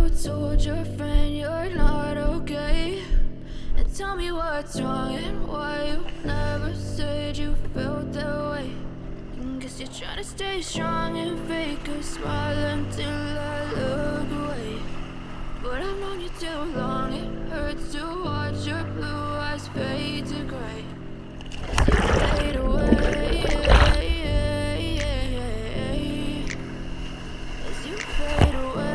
you told your friend you're not okay? And tell me what's wrong and why you never said you felt that way. Guess you're trying to stay strong and fake a smile until I look away. But I've known you too long, it hurts to watch your blue eyes fade to gray as you fade away, as you fade away.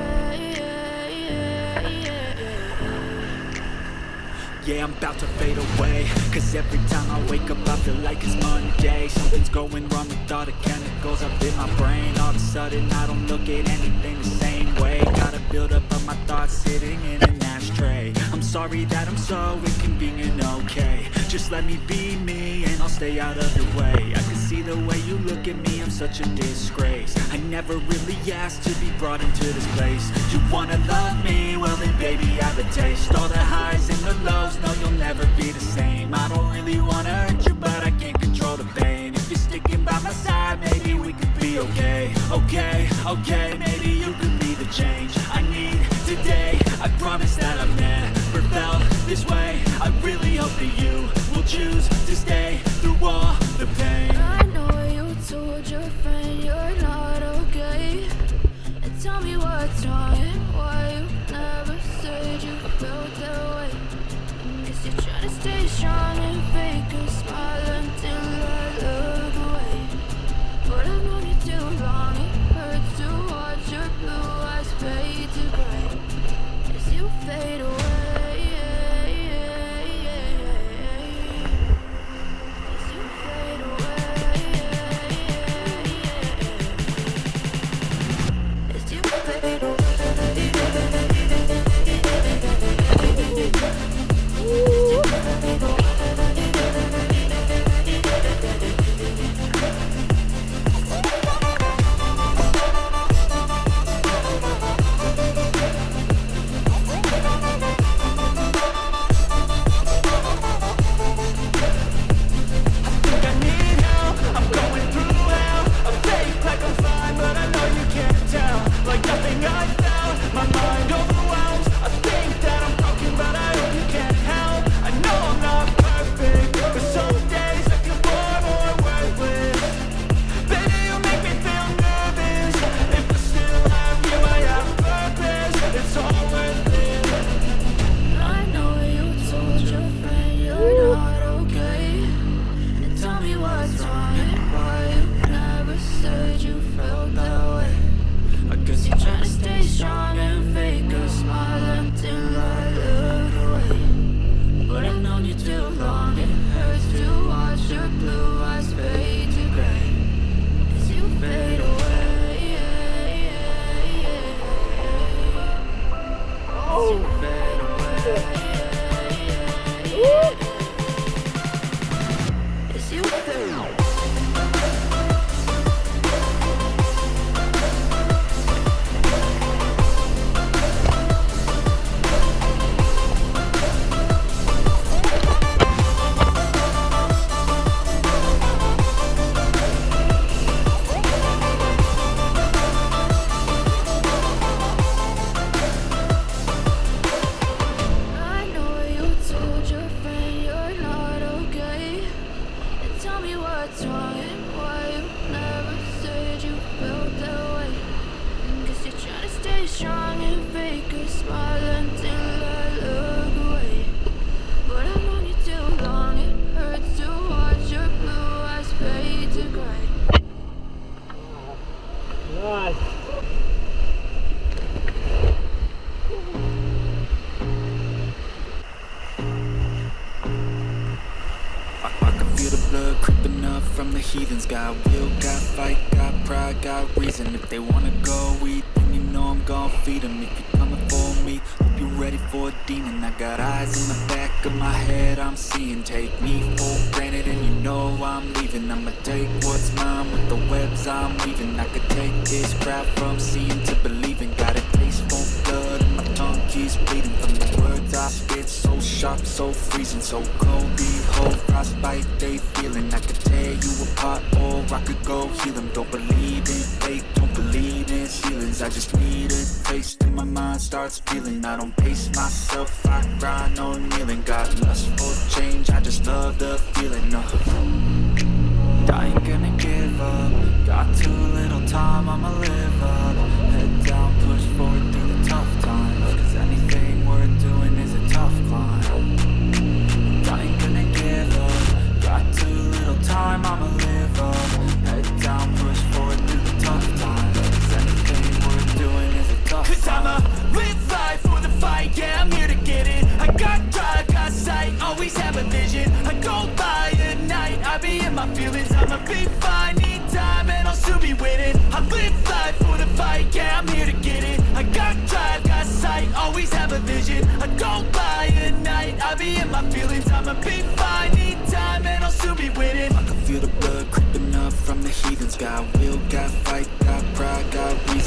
Yeah, I'm about to fade away, cause every time I wake up I feel like it's Monday. Something's going wrong with all the chemicals up in my brain. All of a sudden I don't look at anything the same way. Gotta build up of my thoughts sitting in an ashtray. I'm sorry that I'm so inconvenient, okay? Just let me be me and I'll stay out of your way. I can see the way you look at me, I'm such a disgrace. I never really asked to be brought into this place. You wanna love me? Well then baby I have a taste. All the highs and the lows, no you'll never be the same. I don't really wanna hurt you but I can't control the pain. If you're sticking by my side maybe we could be okay. Okay, maybe you could be the change I need today. I promise that I've never felt this way. I really hope that you will choose to stay through all the pain. I know you told your friend you're not okay. And tell me what's wrong and why you never said you felt that way. Guess you're trying to stay strong and fake a smile until I look away. But I've known you too long, it hurts to watch your blue eyes fade to gray as you fade away. As you fade away. As you fade away. From the heathens, got will, got fight, got pride, got reason. If they wanna go eat, then you know I'm gon' feed them. If you're coming for me, hope you're ready for a demon. I got eyes in the back of my head, I'm seeing. Take me for granted and you know I'm leaving. I'ma take what's mine with the webs I'm weaving. I could take this crowd from seeing to believing. Got a taste for blood and my tongue keeps bleeding. From the words I spit, so sharp, so freezing, so cold. Behold, frostbite they feeling. I could tear you apart or I could go heal them. Don't believe in fate, don't believe in ceilings. I just need a taste in my mind mind starts feeling. I don't pace myself, I grind, no kneeling. Got lust for change, I just love the feeling. No, I ain't gonna give up. Got too little time, I'ma live up. Head down, push forward through the tough times. Cause anything worth doing is a tough climb. I ain't gonna give up. Got too little time, I'ma live up. Head down, push forward through the tough times. Cause anything worth doing is a tough climb. Cause I'ma live life for the fight, yeah, I'm here to get it. I got drive, got sight, always have a vision. I go by at night, I be in my feelings. I'ma be fine, need time, and I'll soon be winning. I live life for the fight, yeah, I'm here to get it. I got drive, got sight, always have a vision. I go by at night, I be in my feelings. I'ma be fine, need time, and I'll soon be winning. I can feel the blood creeping up from the heathens. Got will, got fight, got pride, got reason.